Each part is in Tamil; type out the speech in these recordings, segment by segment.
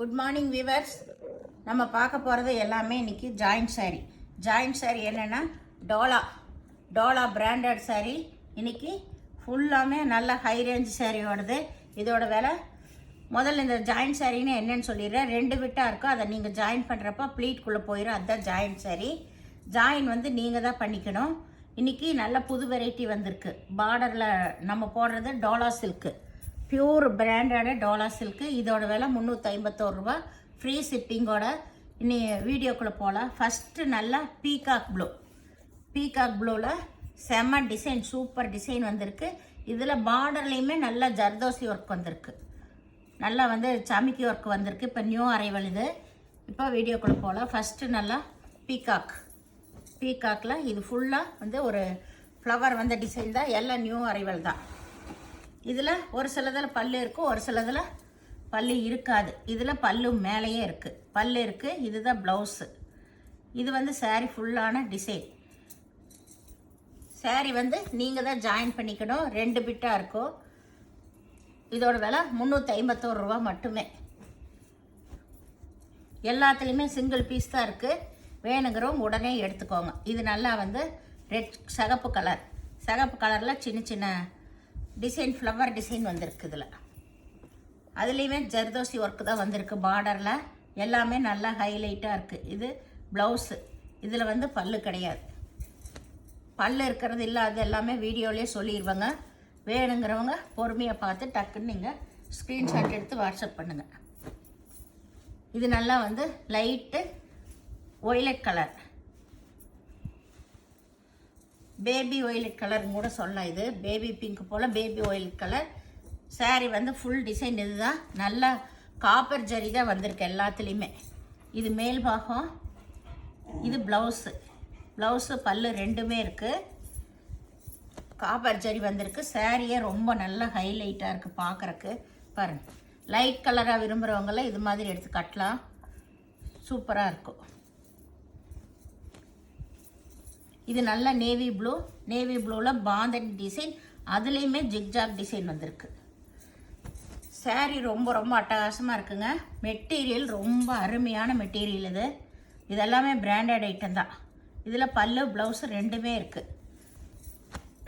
Good morning viewers. நம்ம பார்க்க போகிறது எல்லாமே இன்றைக்கி ஜாயிண்ட் சாரீ என்னென்னா டோலா பிராண்டட் சாரீ. இன்றைக்கி ஃபுல்லாமே நல்ல ஹை ரேஞ்ச் சாரியோடது. இதோட விலை முதல்ல இந்த ஜாயிண்ட் சாரின்னு என்னென்னு சொல்லிடுறேன். 2 பிட்டாக இருக்கும். அதை நீங்கள் ஜாயின் பண்ணுறப்ப ப்ளீட்குள்ளே போயிடும். அதுதான் ஜாயிண்ட் சாரீ. ஜாயின் வந்து நீங்கள் தான் பண்ணிக்கணும். இன்றைக்கி நல்ல புது வெரைட்டி வந்திருக்கு. பார்டரில் நம்ம போடுறது Dola silk, pure branded Dola silk. இதோட விலை 351 ரூபா, ஃப்ரீ ஷிப்பிங்கோட. இன்னி வீடியோக்குள்ளே போகலாம். ஃபஸ்ட்டு நல்லா பீகாக் ப்ளூவில் செம்ம டிசைன், சூப்பர் டிசைன் வந்திருக்கு. இதில் பார்டர்லேயுமே நல்லா ஜர்தோசி ஒர்க் வந்திருக்கு. நல்லா வந்து சமிக்கி ஒர்க் வந்திருக்கு. இப்போ நியூ அரைவல் இது. இப்போ வீடியோக்குள்ளே போகலாம். ஃபஸ்ட்டு நல்லா பீகாக்கில் இது ஃபுல்லாக வந்து ஒரு ஃப்ளவர் வந்த டிசைன் தான். எல்லாம் நியூ அரைவல் தான். இதில் ஒரு சிலதில் பல்லு இருக்கும், ஒரு சிலதில் பல்லு இருக்காது. இதில் பல்லு மேலேயே இருக்குது, பல்லு இருக்குது. இதுதான் ப்ளவுஸு. இது வந்து சாரீ ஃபுல்லான டிசைன். சாரீ வந்து நீங்கள் தான் ஜாயின் பண்ணிக்கணும். 2 பிட்டாக இருக்கும். இதோட விலை 351 ரூபா மட்டுமே. எல்லாத்துலேயுமே சிங்கிள் பீஸ் தான் இருக்குது. வேணுங்கிறவங்க உடனே எடுத்துக்கோங்க. இது நல்லா வந்து சிகப்பு கலரில் சின்ன சின்ன டிசைன், ஃப்ளவர் டிசைன் வந்திருக்கு. இதில் அதுலேயுமே ஜர்தோசி ஒர்க்கு தான் வந்திருக்கு. பார்டரில் எல்லாமே நல்லா ஹைலைட்டாக இருக்குது. இது ப்ளவுஸு. இதில் வந்து பல்லு கிடையாது. பல்லு இருக்கிறது இல்லை, அது எல்லாமே வீடியோலேயே சொல்லிடுவாங்க. வேணுங்கிறவங்க பொறுமையாக பார்த்து டக்குன்னு நீங்கள் ஸ்க்ரீன்ஷாட் எடுத்து வாட்ஸ்அப் பண்ணுங்கள். இது நல்லா வந்து light violet colour, baby violet கலர்னு கூட சொல்லலாம். இது பேபி பிங்க் போல் பேபி ஒய்லட் கலர். சாரீ வந்து ஃபுல் டிசைன். இதுதான் நல்லா காப்பர் ஜரி தான் வந்திருக்கு எல்லாத்துலேயுமே. இது மேல் பாகம், இது ப்ளவுஸு பல்லு ரெண்டுமே இருக்குது. காப்பர் ஜரி வந்திருக்கு. சாரியே ரொம்ப நல்லா ஹைலைட்டாக இருக்குது பார்க்குறக்கு. பாருங்கள், லைட் கலராக விரும்புகிறவங்களாம் இது மாதிரி எடுத்து கட்டலாம். சூப்பராக இருக்கும். இது நல்ல நேவி ப்ளூவில் பாந்தன் டிசைன். அதுலேயுமே ஜிக்ஜாக் டிசைன் வந்திருக்கு. சாரீ ரொம்ப ரொம்ப அட்டகாசமாக இருக்குங்க. மெட்டீரியல் ரொம்ப அருமையான மெட்டீரியல் இது. இதெல்லாமே பிராண்டட் ஐட்டம் தான். இதில் பல்லு ப்ளவுஸு ரெண்டுமே இருக்குது.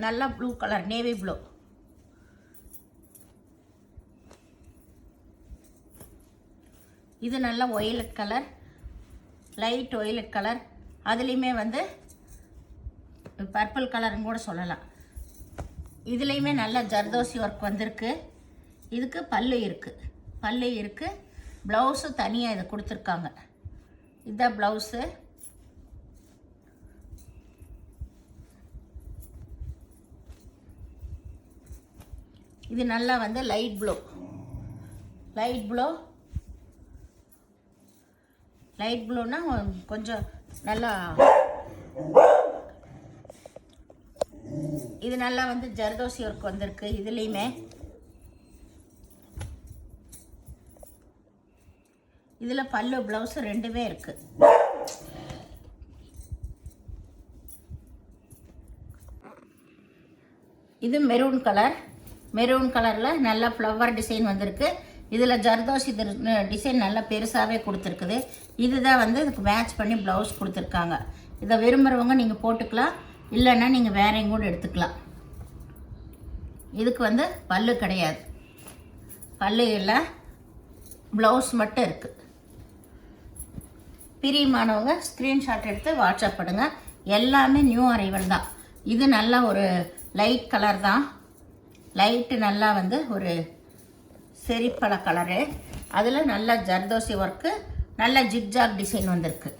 நல்லா ப்ளூ கலர், நேவி ப்ளூ. இது நல்ல violet colour, light violet colour. அதுலேயுமே வந்து பர்பிள் கலருன்னு கூட சொல்லலாம். இதுலேயுமே நல்ல ஜர்தோசி ஒர்க் வந்திருக்கு. இதுக்கு பல்லு இருக்குது. ப்ளவுஸு தனியாக இதை கொடுத்துருக்காங்க. இதுதான் ப்ளவுஸு. இது நல்லா வந்து லைட் ப்ளூனா கொஞ்சம் நல்லா, இது நல்லா வந்து ஜர்தோசி ஒர்க் வந்திருக்கு. இதுலேயுமே இதில் பல்லு ப்ளவுஸு ரெண்டுமே இருக்குது. இது மெரூன் கலரில் நல்ல ஃப்ளவர் டிசைன் வந்திருக்கு. இதில் ஜர்தோசி டிசைன் நல்லா பெருசாகவே கொடுத்துருக்குது. இதுதான் வந்து இதுக்கு மேட்ச் பண்ணி ப்ளவுஸ் கொடுத்துருக்காங்க. இதை விரும்புகிறவங்க நீங்கள் போட்டுக்கலாம், இல்லைன்னா நீங்கள் வேறையும் கூட எடுத்துக்கலாம். இதுக்கு வந்து பல்லு கிடையாது, பல்லு இல்லை, ப்ளவுஸ் மட்டும் இருக்குது. பிரியமானவங்க ஸ்க்ரீன்ஷாட் எடுத்து வாட்ஸ்அப் பண்ணுங்க. எல்லாமே நியூ அரைவல் தான். இது நல்லா ஒரு லைட் கலர் தான். லைட்டு நல்லா வந்து ஒரு செரிப்பழ கலரு. அதில் நல்லா ஜர்தோசி ஒர்க்கு, நல்ல ஜிக்ஜாக் டிசைன் வந்திருக்கு.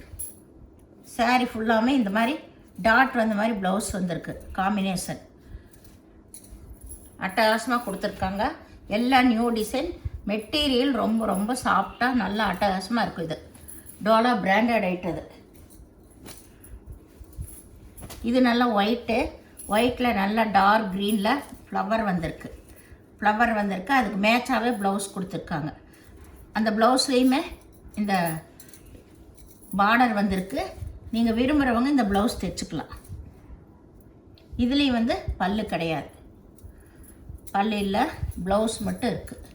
சாரீ ஃபுல்லாமே இந்த மாதிரி டாட் வந்த மாதிரி ப்ளவுஸ் வந்திருக்கு. காம்பினேஷன் அட்டகாசமாக கொடுத்துருக்காங்க. எல்லாம் நியூ டிசைன். மெட்டீரியல் ரொம்ப ரொம்ப சாஃப்டாக நல்லா அட்டகாசமாக இருக்கும். இது டோலா பிராண்டட் ஐட்டம். இது நல்லா ஒயிட்டில் நல்லா டார்க் க்ரீனில் ஃப்ளவர் வந்திருக்கு. அதுக்கு மேட்சாகவே ப்ளவுஸ் கொடுத்துருக்காங்க. அந்த ப்ளவுஸ்லேயுமே இந்த பார்டர் வந்திருக்கு. நீங்கள் விரும்புகிறவங்க இந்த ப்ளவுஸ் தைச்சிக்கலாம். இதுலேயும் வந்து பல்லு கிடையாது, பல்லு இல்லை, ப்ளவுஸ் மட்டும் இருக்குது.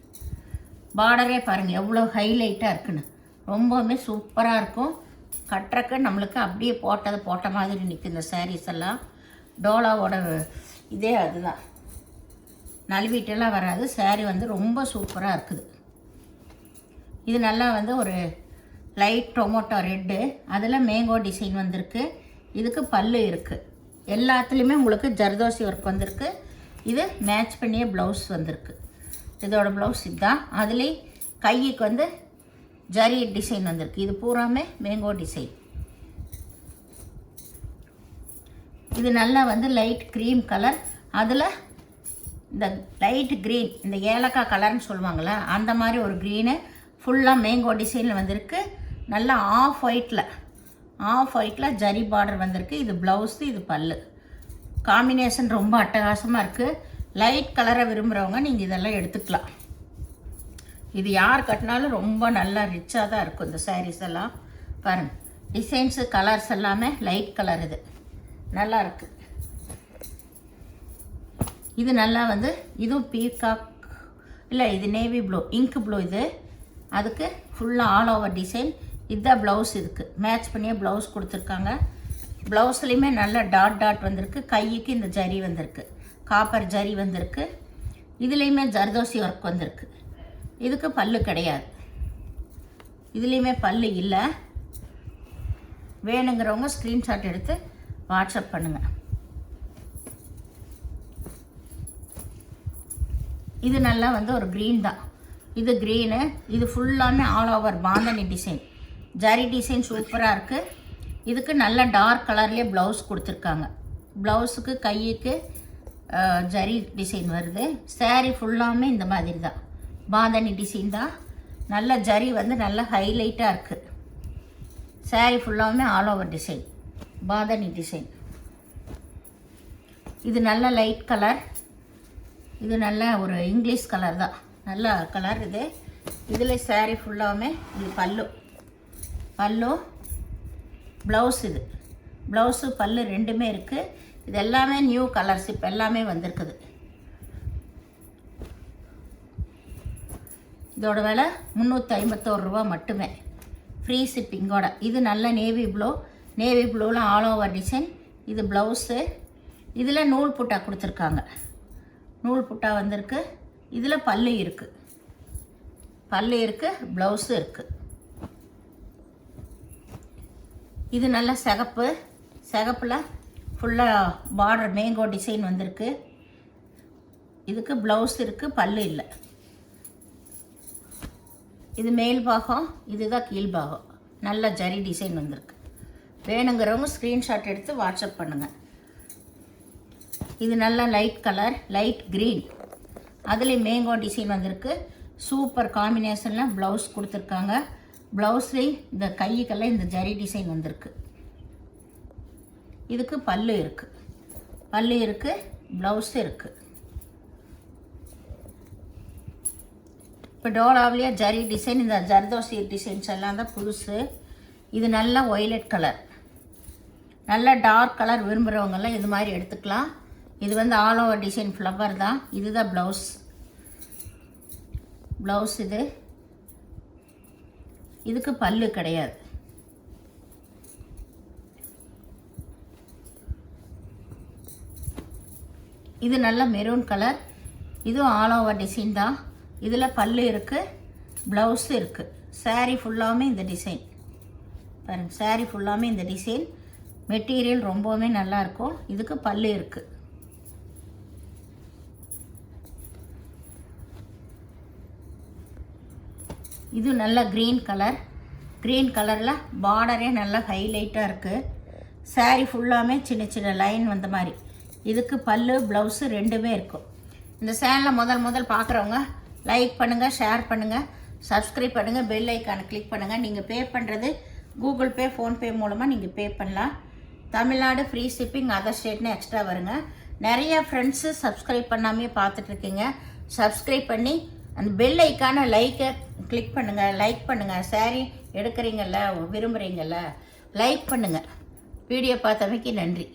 பார்டரே பாருங்கள் எவ்வளோ ஹைலைட்டாக இருக்குன்னு. ரொம்பவுமே சூப்பராக இருக்கும். கட்டுறக்கு நம்மளுக்கு அப்படியே போட்ட மாதிரி நிற்கும் இந்த சாரீஸ் எல்லாம். டோலாவோட இதே அதுதான், நழுவிட்டெல்லாம் வராது. சாரீ வந்து ரொம்ப சூப்பராக இருக்குது. இது நல்லா வந்து ஒரு லைட் டொமேட்டோ ரெட்டு, அதில் மேங்கோ டிசைன் வந்திருக்கு. இதுக்கு பல்லு இருக்குது. எல்லாத்துலேயுமே உங்களுக்கு ஜர்தோசி ஒர்க் வந்திருக்கு. இது மேட்ச் பண்ணிய ப்ளவுஸ் வந்திருக்கு. இதோட ப்ளவுஸ் இதுதான். அதுலேயே கைக்கு வந்து ஜரி டிசைன் வந்திருக்கு. இது பூராமே மேங்கோ டிசைன். இது நல்லா வந்து லைட் க்ரீம் கலர், அதில் இந்த லைட் க்ரீன், இந்த ஏலக்காய் கலர்னு சொல்லுவாங்களே அந்த மாதிரி ஒரு க்ரீனு ஃபுல்லாக மேங்கோ டிசைனில் வந்திருக்கு. நல்லா ஆஃப் ஒயிட்டில் ஜரி பார்டர் வந்திருக்கு. இது ப்ளவுஸு, இது பல்லு. காம்பினேஷன் ரொம்ப அட்டகாசமாக இருக்குது. லைட் கலரை விரும்புகிறவங்க நீங்கள் இதெல்லாம் எடுத்துக்கலாம். இது யார் கட்டினாலும் ரொம்ப நல்லா ரிச்சாக தான் இருக்கும் இந்த சாரீஸ் எல்லாம். பாருங்கள், டிசைன்ஸு கலர்ஸ் எல்லாமே லைட் கலர். இது நல்லா இருக்குது. இது நல்லா வந்து இதுவும் பீகாக் இல்லை, இது நேவி ப்ளூ, இங்க் ப்ளூ. இது அதுக்கு ஃபுல்லாக ஆல் ஓவர் டிசைன். இதுதான் ப்ளவுஸ். இதுக்கு மேட்ச் பண்ணியே ப்ளவுஸ் கொடுத்துருக்காங்க. ப்ளவுஸ்லேயுமே நல்ல டாட் வந்திருக்கு. கைக்கு இந்த ஜரி வந்திருக்கு, காப்பர் ஜரி வந்திருக்கு. இதுலேயுமே ஜர்தோசி ஒர்க் வந்திருக்கு. இதுக்கு பல்லு கிடையாது. இதுலேயுமே பல்லு இல்லை. வேணுங்கிறவங்க ஸ்க்ரீன்ஷாட் எடுத்து வாட்ஸ்அப் பண்ணுங்கள். இது நல்லா வந்து ஒரு க்ரீன் தான். இது க்ரீனு. இது ஃபுல்லாமே all over bandhani design, zari design சூப்பராக இருக்குது. இதுக்கு நல்ல டார்க் கலர்லேயே ப்ளவுஸ் கொடுத்துருக்காங்க. ப்ளவுஸுக்கு கைக்கு ஜரி டிசைன் வருது. சாரீ ஃபுல்லாமே இந்த மாதிரி தான், பாந்தனி டிசைன் தான். நல்ல ஜரி வந்து நல்ல ஹைலைட்டாக இருக்குது. சாரீ ஃபுல்லாமே all over design, bandhani design. இது நல்ல லைட் கலர். இது நல்ல ஒரு இங்கிலீஷ் கலர் தான், நல்ல கலர் இது. இதில் சாரீ ஃபுல்லாமே இது பல்லு ப்ளவுஸ். இது ப்ளவுஸு பல்லு ரெண்டுமே இருக்குது. இது எல்லாமே நியூ கலர்ஸ், இப்போ எல்லாமே வந்திருக்குது. இதோட விலை 351 ரூபா மட்டுமே, ஃப்ரீ ஷிப்பிங்கோட. இது நல்ல நேவி ப்ளூவில் ஆல் ஓவர் டிசைன். இது ப்ளவுஸு. இதில் நூல் புட்டா கொடுத்துருக்காங்க. நூல் புட்டா வந்திருக்கு. இதில் பல்லு இருக்குது, ப்ளவுஸு இருக்குது. இது நல்ல சிகப்பில் ஃபுல்லாக பார்டர் மேங்கோ டிசைன் வந்திருக்கு. இதுக்கு ப்ளவுஸ் இருக்குது, பல்லு இல்லை. இது மேல் பாகம், இதுதான் கீழ் பாகம். நல்ல ஜரி டிசைன் வந்திருக்கு. வேணுங்கிறவங்க ஸ்க்ரீன்ஷாட் எடுத்து வாட்ஸ்அப் பண்ணுங்கள். இது நல்ல லைட் கலர், லைட் க்ரீன். அதுலேயும் மேங்கோ டிசைன் வந்திருக்கு. சூப்பர் காம்பினேஷனில் ப்ளவுஸ் கொடுத்துருக்காங்க. ப்ளவுஸ்லேயும் இந்த கைக்கெல்லாம் இந்த ஜரி டிசைன் வந்திருக்கு. இதுக்கு பல்லு இருக்குது, ப்ளவுஸு இருக்குது. இப்போ டோலாவிலேயே ஜரி டிசைன், இந்த ஜர்தோசி டிசைன்ஸ் எல்லாம் தான் புதுசு. இது நல்ல ஒய்லட் கலர், நல்ல டார்க் கலர் விரும்புகிறவங்கெல்லாம் இது மாதிரி எடுத்துக்கலாம். இது வந்து ஆல் ஓவர் டிசைன் ஃப்ளவர் தான். இதுதான் ப்ளவுஸ். இதுக்கு பல்லு கிடையாது. இது நல்ல மெரூன் கலர். இதுவும் ஆல் ஓவர் டிசைன் தான். இதில் பல்லு இருக்குது, ப்ளவுஸு இருக்குது. சாரீ ஃபுல்லாமே இந்த டிசைன் பாருங்கள். சாரீ ஃபுல்லாமே இந்த டிசைன். மெட்டீரியல் ரொம்பவுமே நல்லாயிருக்கும். இதுக்கு பல்லு இருக்குது. இது நல்ல க்ரீன் கலரில் பார்டரே நல்லா ஹைலைட்டாக இருக்குது. சாரீ ஃபுல்லாமே சின்ன லைன் வந்த மாதிரி. இதுக்கு பல்லு, ப்ளவுஸு ரெண்டுமே இருக்கும். இந்த சேனலை முதல் பார்க்குறவங்க லைக் பண்ணுங்கள், ஷேர் பண்ணுங்கள், சப்ஸ்கிரைப் பண்ணுங்கள், பெல் ஐக்கானை கிளிக் பண்ணுங்கள். நீங்கள் பே பண்ணுறது கூகுள் பே, ஃபோன்பே மூலமாக நீங்கள் பே பண்ணலாம். தமிழ்நாடு ஃப்ரீ ஷிப்பிங், அதர் ஸ்டேட்னு எக்ஸ்ட்ரா வருங்க. நிறைய ஃப்ரெண்ட்ஸு சப்ஸ்கிரைப் பண்ணாமே பார்த்துட்ருக்கீங்க. சப்ஸ்கிரைப் பண்ணி அந்த பெல் ஐக்கான லைக்கை கிளிக் பண்ணுங்கள், லைக் பண்ணுங்கள். சாரீ எடுக்கிறீங்கல்ல, விரும்புகிறீங்கல்ல, லைக் பண்ணுங்கள். வீடியோ பார்த்தமைக்கு நன்றி.